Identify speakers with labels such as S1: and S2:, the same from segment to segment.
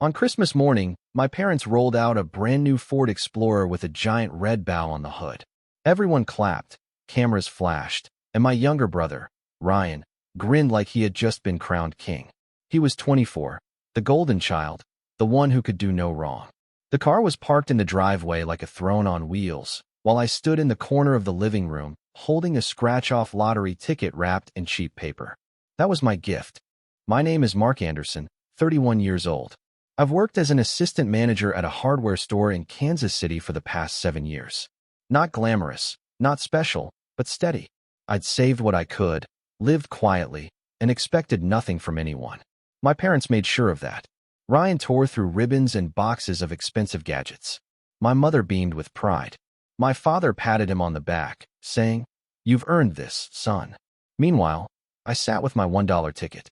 S1: On Christmas morning, my parents rolled out a brand new Ford Explorer with a giant red bow on the hood. Everyone clapped, cameras flashed, and my younger brother, Ryan, grinned like he had just been crowned king. He was 24, the golden child, the one who could do no wrong. The car was parked in the driveway like a throne on wheels, while I stood in the corner of the living room, holding a scratch-off lottery ticket wrapped in cheap paper. That was my gift. My name is Mark Anderson, 31 years old. I've worked as an assistant manager at a hardware store in Kansas City for the past 7 years. Not glamorous, not special, but steady. I'd saved what I could, lived quietly, and expected nothing from anyone. My parents made sure of that. Ryan tore through ribbons and boxes of expensive gadgets. My mother beamed with pride. My father patted him on the back, saying, "You've earned this, son." Meanwhile, I sat with my $1 ticket.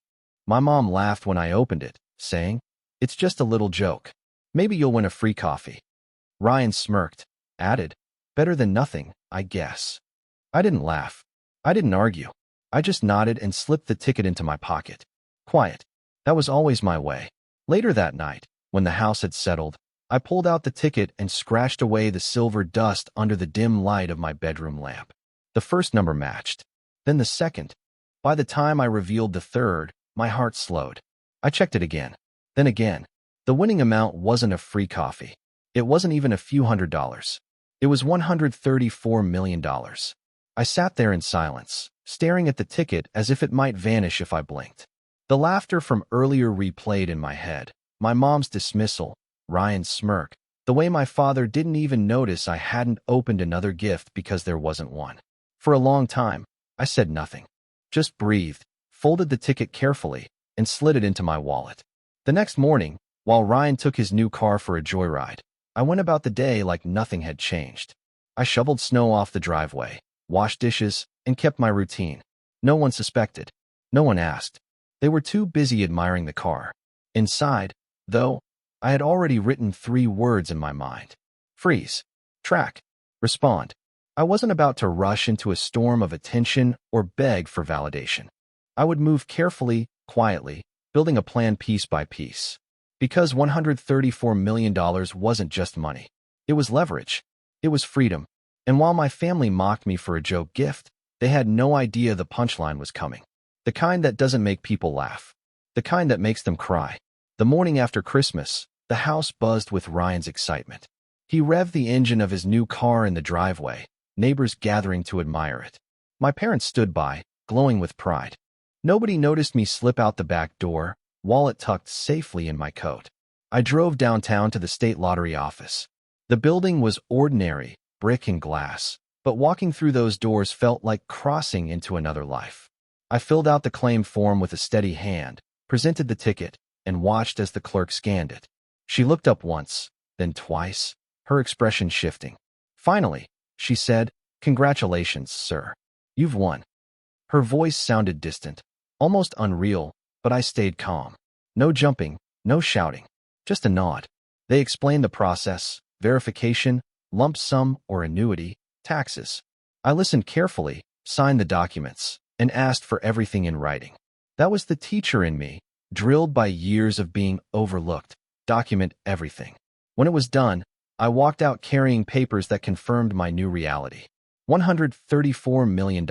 S1: My mom laughed when I opened it, saying, "It's just a little joke. Maybe you'll win a free coffee." Ryan smirked, added, "Better than nothing, I guess." I didn't laugh. I didn't argue. I just nodded and slipped the ticket into my pocket. Quiet. That was always my way. Later that night, when the house had settled, I pulled out the ticket and scratched away the silver dust under the dim light of my bedroom lamp. The first number matched. Then the second. By the time I revealed the third, my heart slowed. I checked it again. Then again. The winning amount wasn't a free coffee. It wasn't even a few $100s. It was $134 million. I sat there in silence, staring at the ticket as if it might vanish if I blinked. The laughter from earlier replayed in my head. My mom's dismissal, Ryan's smirk, the way my father didn't even notice I hadn't opened another gift because there wasn't one. For a long time, I said nothing. Just breathed, folded the ticket carefully, and slid it into my wallet. The next morning, while Ryan took his new car for a joyride, I went about the day like nothing had changed. I shoveled snow off the driveway, washed dishes, and kept my routine. No one suspected. No one asked. They were too busy admiring the car. Inside, though, I had already written 3 words in my mind. Freeze. Track. Respond. I wasn't about to rush into a storm of attention or beg for validation. I would move carefully, quietly, building a plan piece by piece. Because $134 million wasn't just money. It was leverage. It was freedom. And while my family mocked me for a joke gift, they had no idea the punchline was coming. The kind that doesn't make people laugh. The kind that makes them cry. The morning after Christmas, the house buzzed with Ryan's excitement. He revved the engine of his new car in the driveway, neighbors gathering to admire it. My parents stood by, glowing with pride. Nobody noticed me slip out the back door, wallet tucked safely in my coat. I drove downtown to the state lottery office. The building was ordinary, brick and glass, but walking through those doors felt like crossing into another life. I filled out the claim form with a steady hand, presented the ticket, and watched as the clerk scanned it. She looked up once, then twice, her expression shifting. Finally, she said, "Congratulations, sir. You've won." Her voice sounded distant, almost unreal, but I stayed calm. No jumping, no shouting, just a nod. They explained the process, verification, lump sum or annuity, taxes. I listened carefully, signed the documents, and asked for everything in writing. That was the teacher in me, drilled by years of being overlooked. Document everything. When it was done, I walked out carrying papers that confirmed my new reality. $134 million.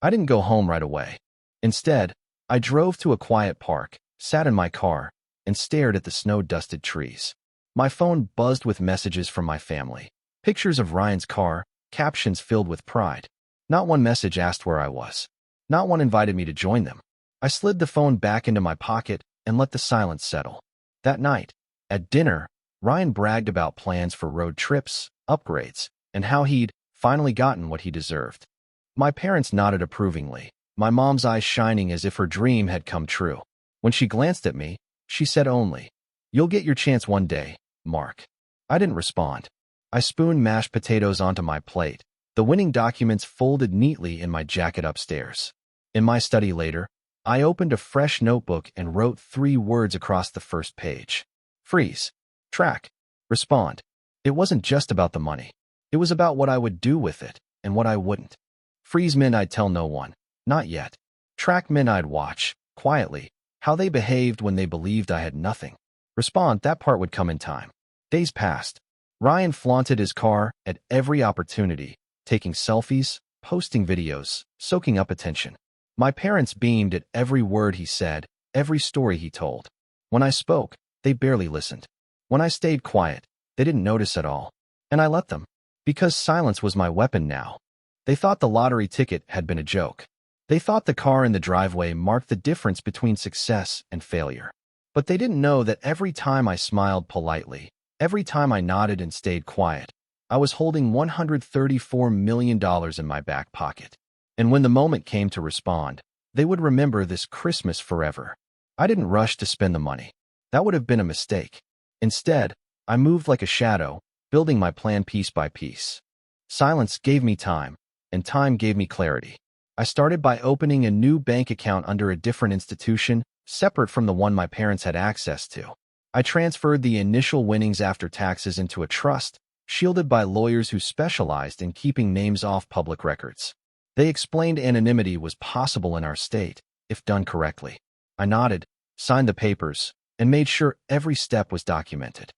S1: I didn't go home right away. Instead, I drove to a quiet park, sat in my car, and stared at the snow-dusted trees. My phone buzzed with messages from my family. Pictures of Ryan's car, captions filled with pride. Not one message asked where I was. Not one invited me to join them. I slid the phone back into my pocket and let the silence settle. That night, at dinner, Ryan bragged about plans for road trips, upgrades, and how he'd finally gotten what he deserved. My parents nodded approvingly, my mom's eyes shining as if her dream had come true. When she glanced at me, she said only, "You'll get your chance one day, Mark." I didn't respond. I spooned mashed potatoes onto my plate, the winning documents folded neatly in my jacket upstairs. In my study later, I opened a fresh notebook and wrote 3 words across the first page. Freeze. Track. Respond. It wasn't just about the money. It was about what I would do with it and what I wouldn't. Freeze meant I'd tell no one. Not yet. Track meant I'd watch, quietly, how they behaved when they believed I had nothing. Respond, that part would come in time. Days passed. Ryan flaunted his car at every opportunity, taking selfies, posting videos, soaking up attention. My parents beamed at every word he said, every story he told. When I spoke, they barely listened. When I stayed quiet, they didn't notice at all. And I let them. Because silence was my weapon now. They thought the lottery ticket had been a joke. They thought the car in the driveway marked the difference between success and failure. But they didn't know that every time I smiled politely, every time I nodded and stayed quiet, I was holding $134 million in my back pocket. And when the moment came to respond, they would remember this Christmas forever. I didn't rush to spend the money. That would have been a mistake. Instead, I moved like a shadow, building my plan piece by piece. Silence gave me time, and time gave me clarity. I started by opening a new bank account under a different institution, separate from the one my parents had access to. I transferred the initial winnings after taxes into a trust, shielded by lawyers who specialized in keeping names off public records. They explained anonymity was possible in our state, if done correctly. I nodded, signed the papers, and made sure every step was documented.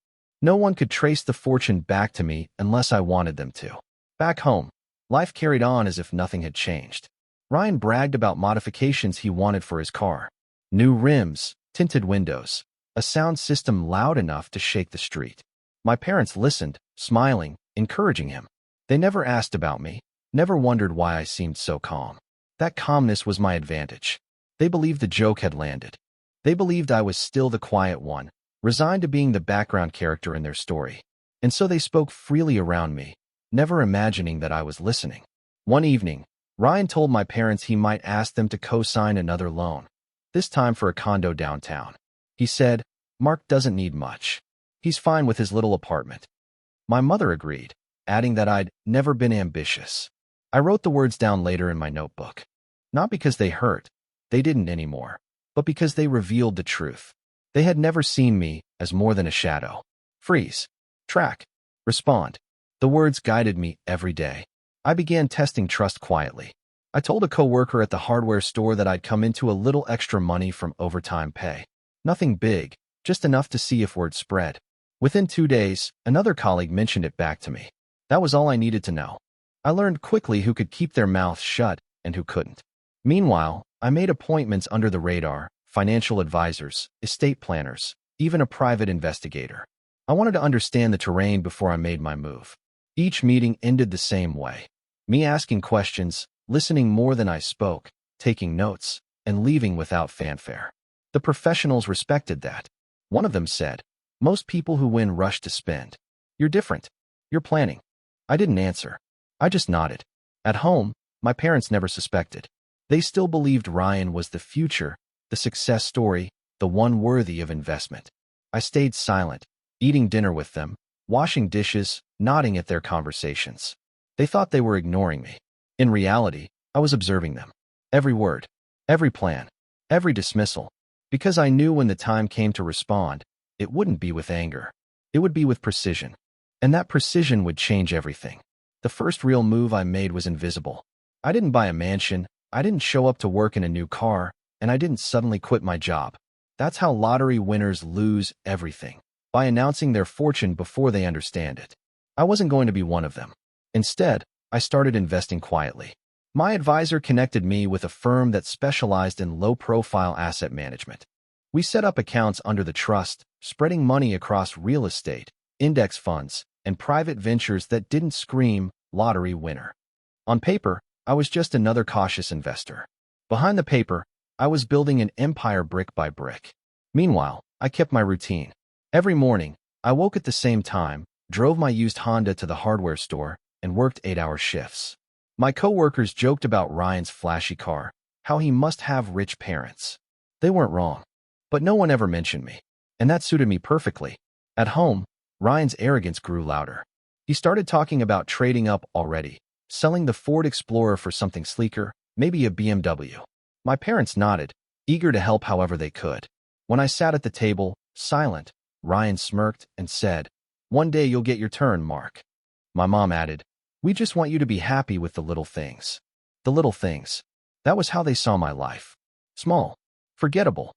S1: No one could trace the fortune back to me unless I wanted them to. Back home, life carried on as if nothing had changed. Ryan bragged about modifications he wanted for his car. New rims, tinted windows, a sound system loud enough to shake the street. My parents listened, smiling, encouraging him. They never asked about me, never wondered why I seemed so calm. That calmness was my advantage. They believed the joke had landed. They believed I was still the quiet one, resigned to being the background character in their story. And so they spoke freely around me, never imagining that I was listening. One evening, Ryan told my parents he might ask them to co-sign another loan, this time for a condo downtown. He said, "Mark doesn't need much. He's fine with his little apartment." My mother agreed, adding that I'd never been ambitious. I wrote the words down later in my notebook. Not because they hurt, they didn't anymore, but because they revealed the truth. They had never seen me as more than a shadow. Freeze. Track. Respond. The words guided me every day. I began testing trust quietly. I told a coworker at the hardware store that I'd come into a little extra money from overtime pay. Nothing big, just enough to see if word spread. Within 2 days, another colleague mentioned it back to me. That was all I needed to know. I learned quickly who could keep their mouths shut and who couldn't. Meanwhile, I made appointments under the radar, financial advisors, estate planners, even a private investigator. I wanted to understand the terrain before I made my move. Each meeting ended the same way. Me asking questions, listening more than I spoke, taking notes, and leaving without fanfare. The professionals respected that. One of them said, "Most people who win rush to spend. You're different. You're planning." I didn't answer. I just nodded. At home, my parents never suspected. They still believed Ryan was the future, the success story, the one worthy of investment. I stayed silent, eating dinner with them, washing dishes, nodding at their conversations. They thought they were ignoring me. In reality, I was observing them. Every word, every plan, every dismissal. Because I knew when the time came to respond, it wouldn't be with anger. It would be with precision. And that precision would change everything. The first real move I made was invisible. I didn't buy a mansion, I didn't show up to work in a new car, and I didn't suddenly quit my job. That's how lottery winners lose everything, by announcing their fortune before they understand it. I wasn't going to be one of them. Instead, I started investing quietly. My advisor connected me with a firm that specialized in low-profile asset management. We set up accounts under the trust, spreading money across real estate, index funds, and private ventures that didn't scream lottery winner. On paper, I was just another cautious investor. Behind the paper, I was building an empire brick by brick. Meanwhile, I kept my routine. Every morning, I woke at the same time, drove my used Honda to the hardware store, and worked 8-hour shifts. My coworkers joked about Ryan's flashy car, how he must have rich parents. They weren't wrong. But no one ever mentioned me. And that suited me perfectly. At home, Ryan's arrogance grew louder. He started talking about trading up already, selling the Ford Explorer for something sleeker, maybe a BMW. My parents nodded, eager to help however they could. When I sat at the table, silent, Ryan smirked and said, "One day you'll get your turn, Mark." My mom added, "We just want you to be happy with the little things." The little things. That was how they saw my life. Small. Forgettable.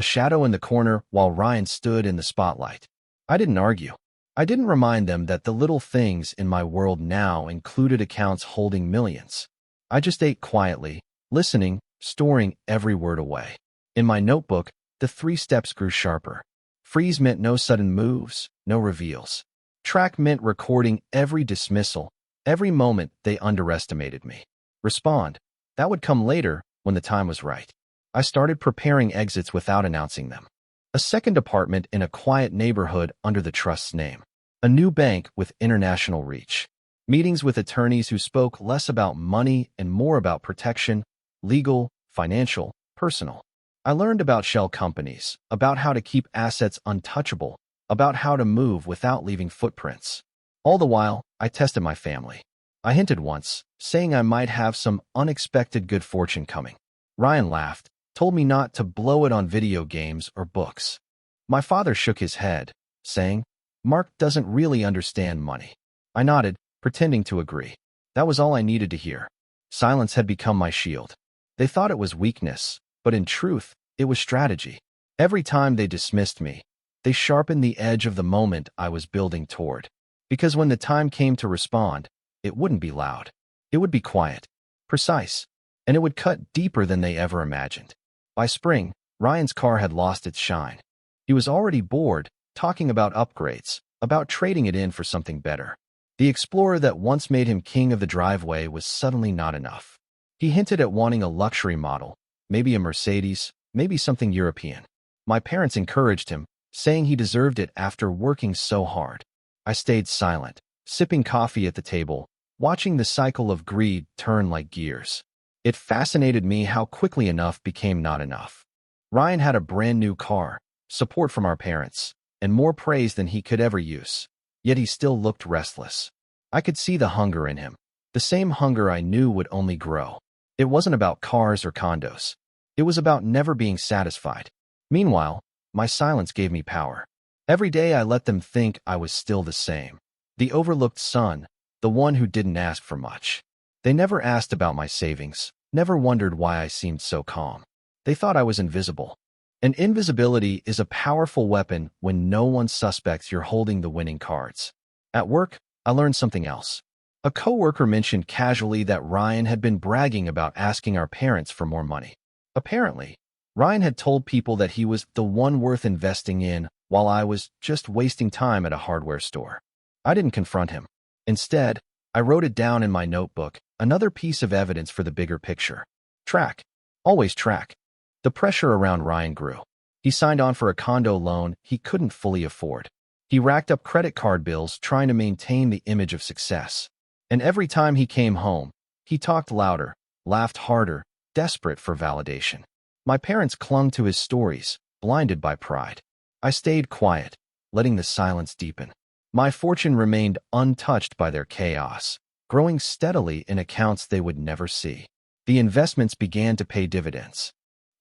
S1: a shadow in the corner while Ryan stood in the spotlight. I didn't argue. I didn't remind them that the little things in my world now included accounts holding millions. I just ate quietly, listening, storing every word away. In my notebook, the 3 steps grew sharper. Freeze meant no sudden moves, no reveals. Track meant recording every dismissal, every moment they underestimated me. Respond. That would come later, when the time was right. I started preparing exits without announcing them. A second apartment in a quiet neighborhood under the trust's name. A new bank with international reach. Meetings with attorneys who spoke less about money and more about protection, legal, financial, personal. I learned about shell companies, about how to keep assets untouchable, about how to move without leaving footprints. All the while, I tested my family. I hinted once, saying I might have some unexpected good fortune coming. Ryan laughed, told me not to blow it on video games or books. My father shook his head, saying, "Mark doesn't really understand money." I nodded, pretending to agree. That was all I needed to hear. Silence had become my shield. They thought it was weakness, but in truth, it was strategy. Every time they dismissed me, they sharpened the edge of the moment I was building toward. Because when the time came to respond, it wouldn't be loud. It would be quiet, precise, and it would cut deeper than they ever imagined. By spring, Ryan's car had lost its shine. He was already bored, talking about upgrades, about trading it in for something better. The Explorer that once made him king of the driveway was suddenly not enough. He hinted at wanting a luxury model, maybe a Mercedes, maybe something European. My parents encouraged him, saying he deserved it after working so hard. I stayed silent, sipping coffee at the table, watching the cycle of greed turn like gears. It fascinated me how quickly enough became not enough. Ryan had a brand new car, support from our parents, and more praise than he could ever use. Yet he still looked restless. I could see the hunger in him, the same hunger I knew would only grow. It wasn't about cars or condos. It was about never being satisfied. Meanwhile, my silence gave me power. Every day I let them think I was still the same. The overlooked son, the one who didn't ask for much. They never asked about my savings, never wondered why I seemed so calm. They thought I was invisible. And invisibility is a powerful weapon when no one suspects you're holding the winning cards. At work, I learned something else. A coworker mentioned casually that Ryan had been bragging about asking our parents for more money. Apparently, Ryan had told people that he was the one worth investing in while I was just wasting time at a hardware store. I didn't confront him. Instead, I wrote it down in my notebook, another piece of evidence for the bigger picture. Track. Always track. The pressure around Ryan grew. He signed on for a condo loan he couldn't fully afford. He racked up credit card bills trying to maintain the image of success. And every time he came home, he talked louder, laughed harder, desperate for validation. My parents clung to his stories, blinded by pride. I stayed quiet, letting the silence deepen. My fortune remained untouched by their chaos, growing steadily in accounts they would never see. The investments began to pay dividends.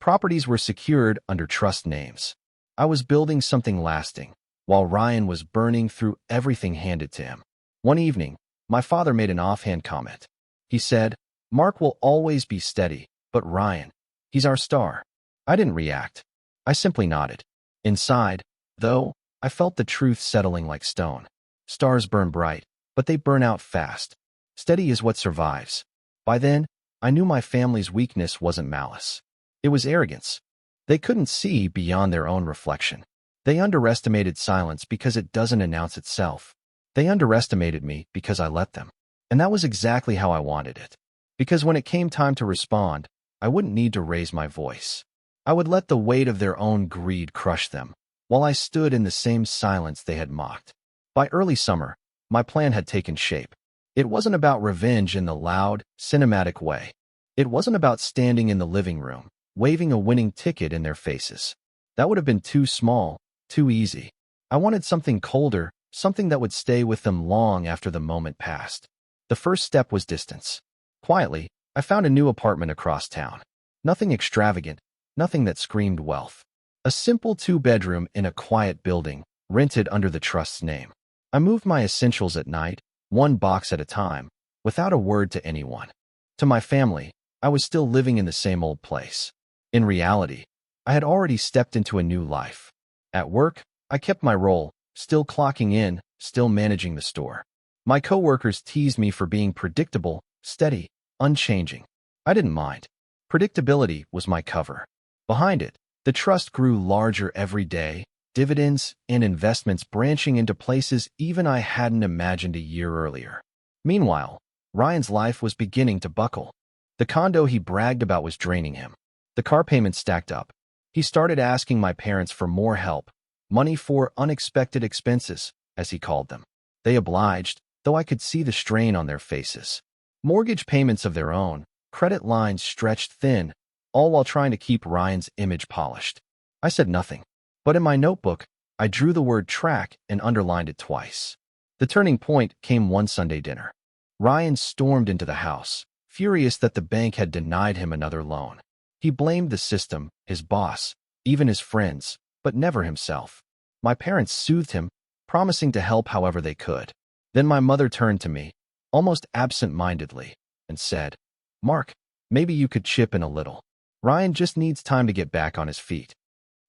S1: Properties were secured under trust names. I was building something lasting, while Ryan was burning through everything handed to him. One evening, my father made an offhand comment. He said, "Mark will always be steady, but Ryan, he's our star." I didn't react. I simply nodded. Inside, though, I felt the truth settling like stone. Stars burn bright, but they burn out fast. Steady is what survives. By then, I knew my family's weakness wasn't malice. It was arrogance. They couldn't see beyond their own reflection. They underestimated silence because it doesn't announce itself. They underestimated me because I let them. And that was exactly how I wanted it. Because when it came time to respond, I wouldn't need to raise my voice. I would let the weight of their own greed crush them, while I stood in the same silence they had mocked. By early summer, my plan had taken shape. It wasn't about revenge in the loud, cinematic way. It wasn't about standing in the living room, waving a winning ticket in their faces. That would have been too small, too easy. I wanted something colder, something that would stay with them long after the moment passed. The first step was distance. Quietly, I found a new apartment across town. Nothing extravagant, nothing that screamed wealth. A simple 2-bedroom in a quiet building, rented under the trust's name. I moved my essentials at night, one box at a time, without a word to anyone. To my family, I was still living in the same old place. In reality, I had already stepped into a new life. At work, I kept my role, still clocking in, still managing the store. My coworkers teased me for being predictable, steady, unchanging. I didn't mind. Predictability was my cover. Behind it, the trust grew larger every day, dividends and investments branching into places even I hadn't imagined a year earlier. Meanwhile, Ryan's life was beginning to buckle. The condo he bragged about was draining him. The car payments stacked up. He started asking my parents for more help, money for unexpected expenses, as he called them. They obliged, though I could see the strain on their faces. Mortgage payments of their own, credit lines stretched thin, all while trying to keep Ryan's image polished. I said nothing, but in my notebook, I drew the word track and underlined it twice. The turning point came one Sunday dinner. Ryan stormed into the house, furious that the bank had denied him another loan. He blamed the system, his boss, even his friends, but never himself. My parents soothed him, promising to help however they could. Then my mother turned to me, almost absent-mindedly, and said, "Mark, maybe you could chip in a little. Ryan just needs time to get back on his feet."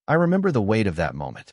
S1: I remember the weight of that moment.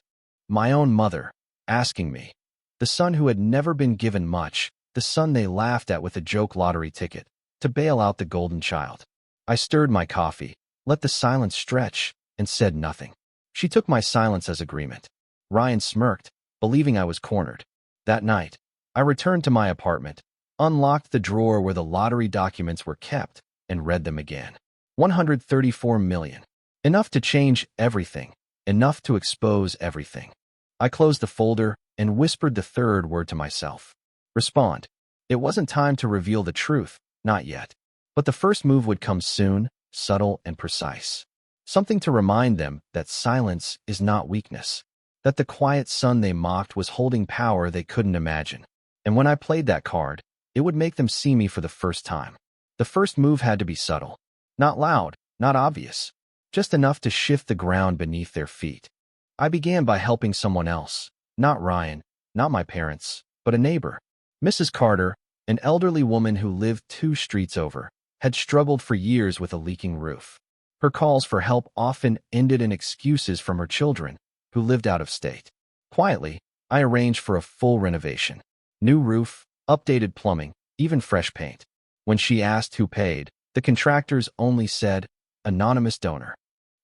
S1: My own mother, asking me, the son who had never been given much, the son they laughed at with a joke lottery ticket, to bail out the golden child. I stirred my coffee, let the silence stretch, and said nothing. She took my silence as agreement. Ryan smirked, believing I was cornered. That night, I returned to my apartment, unlocked the drawer where the lottery documents were kept, and read them again. 134 million. Enough to change everything, enough to expose everything. I closed the folder and whispered the third word to myself. Respond. It wasn't time to reveal the truth, not yet. But the first move would come soon, subtle and precise. Something to remind them that silence is not weakness, that the quiet son they mocked was holding power they couldn't imagine. And when I played that card, it would make them see me for the first time. The first move had to be subtle. Not loud, not obvious, just enough to shift the ground beneath their feet. I began by helping someone else, not Ryan, not my parents, but a neighbor. Mrs. Carter, an elderly woman who lived 2 streets over, had struggled for years with a leaking roof. Her calls for help often ended in excuses from her children, who lived out of state. Quietly, I arranged for a full renovation. New roof, updated plumbing, even fresh paint. When she asked who paid, the contractors only said, "Anonymous donor."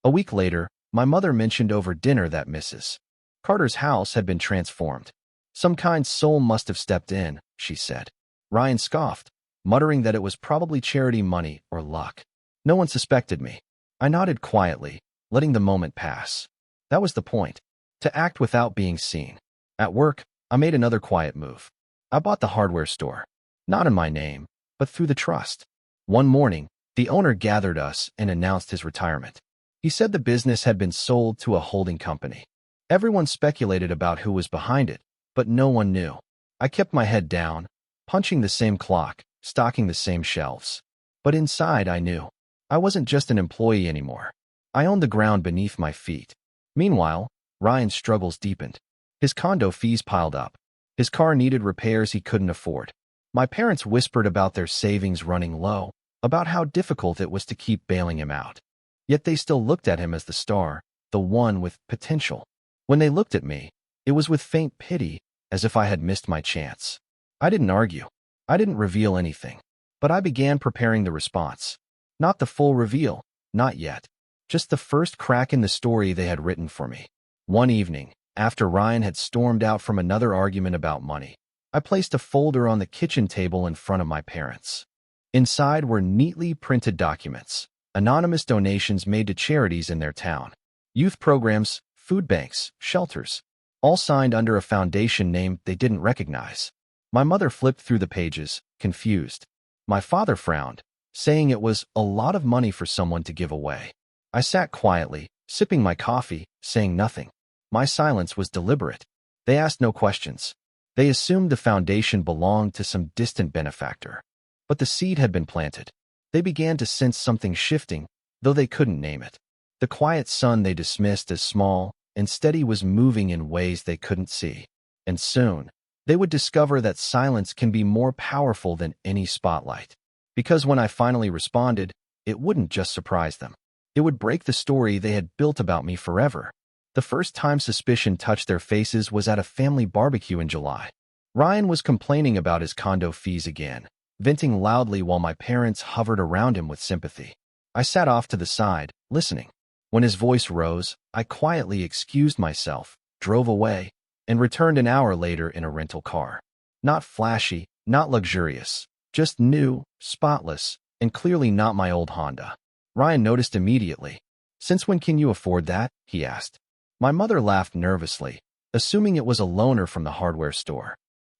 S1: A week later, my mother mentioned over dinner that Mrs. Carter's house had been transformed. Some kind soul must have stepped in, she said. Ryan scoffed, muttering that it was probably charity money or luck. No one suspected me. I nodded quietly, letting the moment pass. That was the point, to act without being seen. At work, I made another quiet move. I bought the hardware store, not in my name, but through the trust. One morning, the owner gathered us and announced his retirement. He said the business had been sold to a holding company. Everyone speculated about who was behind it, but no one knew. I kept my head down, punching the same clock, stocking the same shelves. But inside I knew. I wasn't just an employee anymore. I owned the ground beneath my feet. Meanwhile, Ryan's struggles deepened. His condo fees piled up. His car needed repairs he couldn't afford. My parents whispered about their savings running low, about how difficult it was to keep bailing him out. Yet they still looked at him as the star, the one with potential. When they looked at me, it was with faint pity, as if I had missed my chance. I didn't argue. I didn't reveal anything. But I began preparing the response. Not the full reveal, not yet. Just the first crack in the story they had written for me. One evening, after Ryan had stormed out from another argument about money, I placed a folder on the kitchen table in front of my parents. Inside were neatly printed documents, anonymous donations made to charities in their town, youth programs, food banks, shelters, all signed under a foundation name they didn't recognize. My mother flipped through the pages, confused. My father frowned, saying it was a lot of money for someone to give away. I sat quietly, sipping my coffee, saying nothing. My silence was deliberate. They asked no questions. They assumed the foundation belonged to some distant benefactor. But the seed had been planted. They began to sense something shifting, though they couldn't name it. The quiet sun they dismissed as small and steady was moving in ways they couldn't see. And soon, they would discover that silence can be more powerful than any spotlight. Because when I finally responded, it wouldn't just surprise them. It would break the story they had built about me forever. The first time suspicion touched their faces was at a family barbecue in July. Ryan was complaining about his condo fees again, venting loudly while my parents hovered around him with sympathy. I sat off to the side, listening. When his voice rose, I quietly excused myself, drove away, and returned an hour later in a rental car. Not flashy, not luxurious, just new, spotless, and clearly not my old Honda. Ryan noticed immediately. "Since when can you afford that?" he asked. My mother laughed nervously, assuming it was a loaner from the hardware store.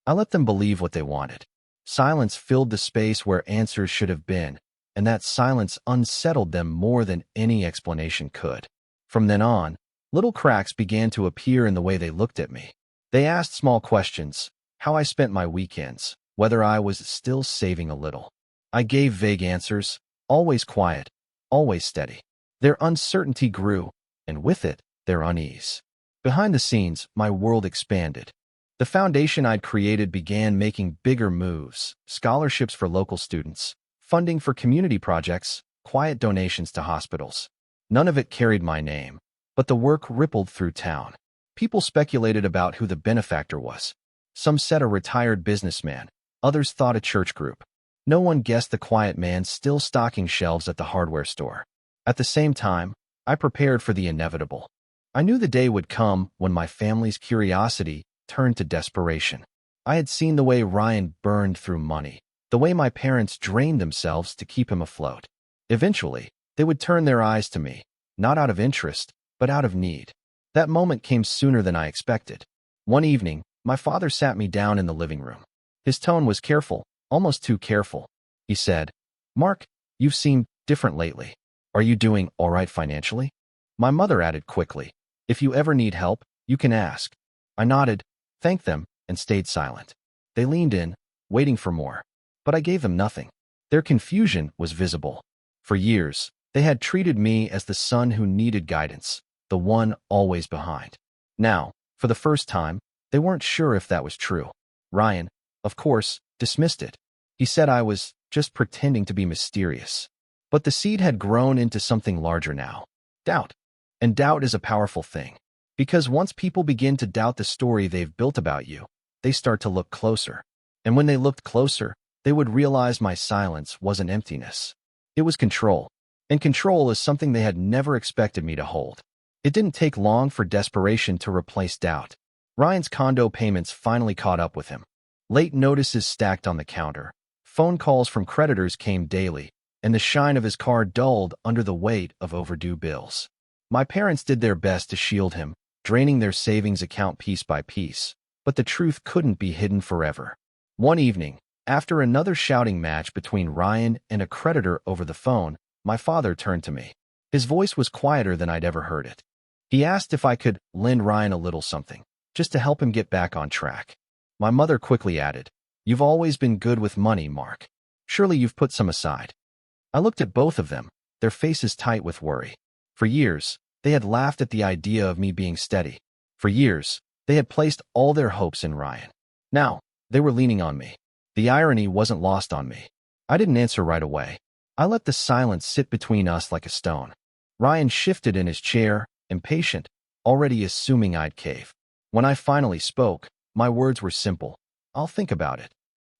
S1: I let them believe what they wanted. Silence filled the space where answers should have been, and that silence unsettled them more than any explanation could. From then on, little cracks began to appear in the way they looked at me. They asked small questions, how I spent my weekends, whether I was still saving a little. I gave vague answers, always quiet, always steady. Their uncertainty grew, and with it, their unease. Behind the scenes, my world expanded. The foundation I'd created began making bigger moves: scholarships for local students, funding for community projects, quiet donations to hospitals. None of it carried my name, but the work rippled through town. People speculated about who the benefactor was. Some said a retired businessman, others thought a church group. No one guessed the quiet man still stocking shelves at the hardware store. At the same time, I prepared for the inevitable. I knew the day would come when my family's curiosity turned to desperation. I had seen the way Ryan burned through money, the way my parents drained themselves to keep him afloat. Eventually, they would turn their eyes to me, not out of interest, but out of need. That moment came sooner than I expected. One evening, my father sat me down in the living room. His tone was careful, almost too careful. He said, "Mark, you've seemed different lately. Are you doing all right financially?" My mother added quickly, "If you ever need help, you can ask." I nodded, thanked them, and stayed silent. They leaned in, waiting for more. But I gave them nothing. Their confusion was visible. For years, they had treated me as the son who needed guidance, the one always behind. Now, for the first time, they weren't sure if that was true. Ryan, of course, dismissed it. He said I was just pretending to be mysterious. But the seed had grown into something larger now. Doubt. And doubt is a powerful thing. Because once people begin to doubt the story they've built about you, they start to look closer. And when they looked closer, they would realize my silence wasn't emptiness. It was control. And control is something they had never expected me to hold. It didn't take long for desperation to replace doubt. Ryan's condo payments finally caught up with him. Late notices stacked on the counter. Phone calls from creditors came daily, and the shine of his car dulled under the weight of overdue bills. My parents did their best to shield him, draining their savings account piece by piece, but the truth couldn't be hidden forever. One evening, after another shouting match between Ryan and a creditor over the phone, my father turned to me. His voice was quieter than I'd ever heard it. He asked if I could lend Ryan a little something, just to help him get back on track. My mother quickly added, "You've always been good with money, Mark. Surely you've put some aside." I looked at both of them, their faces tight with worry. For years, they had laughed at the idea of me being steady. For years, they had placed all their hopes in Ryan. Now, they were leaning on me. The irony wasn't lost on me. I didn't answer right away. I let the silence sit between us like a stone. Ryan shifted in his chair, impatient, already assuming I'd cave. When I finally spoke, my words were simple. "I'll think about it."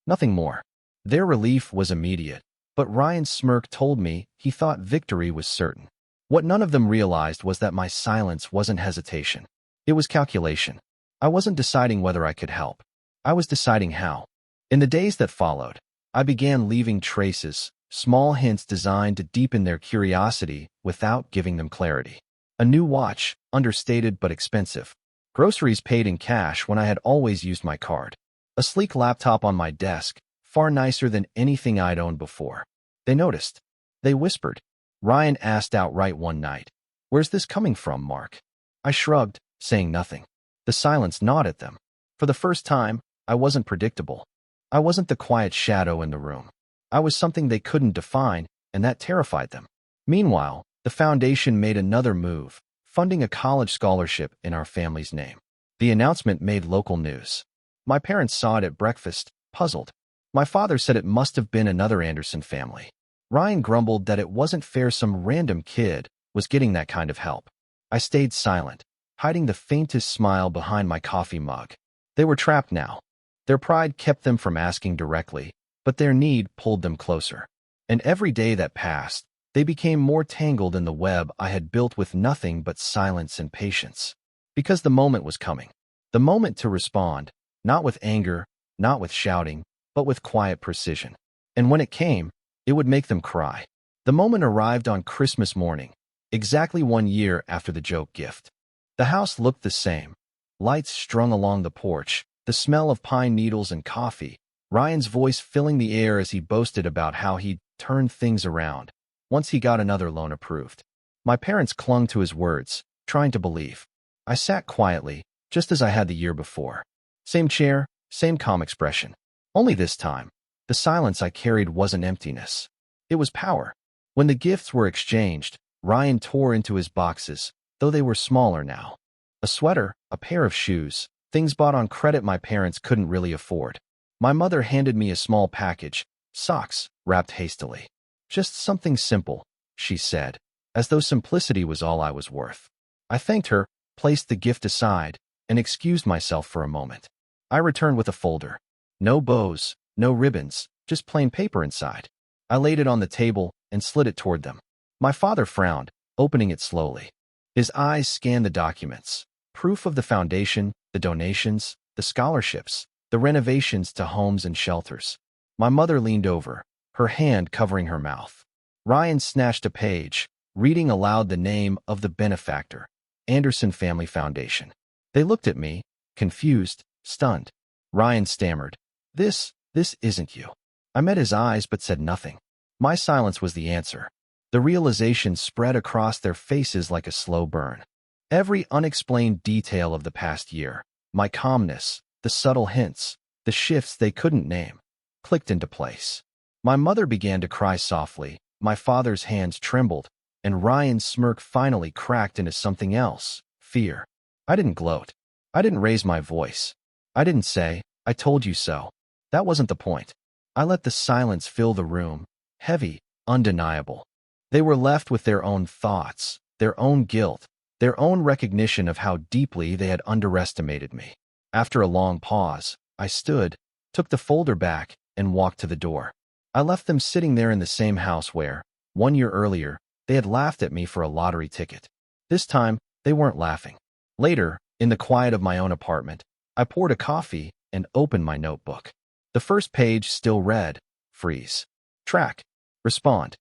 S1: Nothing more. Their relief was immediate, but Ryan's smirk told me he thought victory was certain. What none of them realized was that my silence wasn't hesitation. It was calculation. I wasn't deciding whether I could help. I was deciding how. In the days that followed, I began leaving traces, small hints designed to deepen their curiosity without giving them clarity. A new watch, understated but expensive. Groceries paid in cash when I had always used my card. A sleek laptop on my desk, far nicer than anything I'd owned before. They noticed. They whispered. Ryan asked outright one night, "Where's this coming from, Mark?" I shrugged, saying nothing. The silence gnawed at them. For the first time, I wasn't predictable. I wasn't the quiet shadow in the room. I was something they couldn't define, and that terrified them. Meanwhile, the foundation made another move, funding a college scholarship in our family's name. The announcement made local news. My parents saw it at breakfast, puzzled. My father said it must have been another Anderson family. Ryan grumbled that it wasn't fair some random kid, was getting that kind of help. I stayed silent, hiding the faintest smile behind my coffee mug. They were trapped now. Their pride kept them from asking directly, but their need pulled them closer. And every day that passed, they became more tangled in the web I had built with nothing but silence and patience. Because the moment was coming. The moment to respond, not with anger, not with shouting, but with quiet precision. And when it came, it would make them cry. The moment arrived on Christmas morning, exactly 1 year after the joke gift. The house looked the same. Lights strung along the porch, the smell of pine needles and coffee, Ryan's voice filling the air as he boasted about how he'd turned things around once he got another loan approved. My parents clung to his words, trying to believe. I sat quietly, just as I had the year before. Same chair, same calm expression. Only this time, the silence I carried wasn't emptiness. It was power. When the gifts were exchanged, Ryan tore into his boxes, though they were smaller now. A sweater, a pair of shoes, things bought on credit my parents couldn't really afford. My mother handed me a small package, socks, wrapped hastily. Just something simple, she said, as though simplicity was all I was worth. I thanked her, placed the gift aside, and excused myself for a moment. I returned with a folder. No bows, no ribbons, just plain paper inside. I laid it on the table and slid it toward them. My father frowned, opening it slowly. His eyes scanned the documents. Proof of the foundation, the donations, the scholarships, the renovations to homes and shelters. My mother leaned over, her hand covering her mouth. Ryan snatched a page, reading aloud the name of the benefactor, Anderson Family Foundation. They looked at me, confused, stunned. Ryan stammered, This isn't you. I met his eyes but said nothing. My silence was the answer. The realization spread across their faces like a slow burn. Every unexplained detail of the past year, my calmness, the subtle hints, the shifts they couldn't name, clicked into place. My mother began to cry softly, my father's hands trembled, and Ryan's smirk finally cracked into something else, fear. I didn't gloat. I didn't raise my voice. I didn't say, I told you so. That wasn't the point. I let the silence fill the room, heavy, undeniable. They were left with their own thoughts, their own guilt, their own recognition of how deeply they had underestimated me. After a long pause, I stood, took the folder back, and walked to the door. I left them sitting there in the same house where, 1 year earlier, they had laughed at me for a lottery ticket. This time, they weren't laughing. Later, in the quiet of my own apartment, I poured a coffee and opened my notebook. The first page still read, freeze. Track. Respond.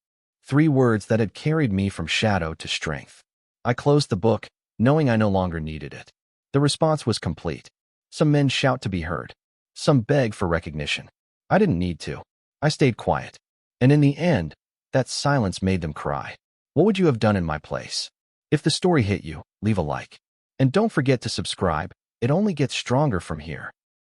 S1: 3 words that had carried me from shadow to strength. I closed the book, knowing I no longer needed it. The response was complete. Some men shout to be heard. Some beg for recognition. I didn't need to. I stayed quiet. And in the end, that silence made them cry. What would you have done in my place? If the story hit you, leave a like. And don't forget to subscribe. It only gets stronger from here.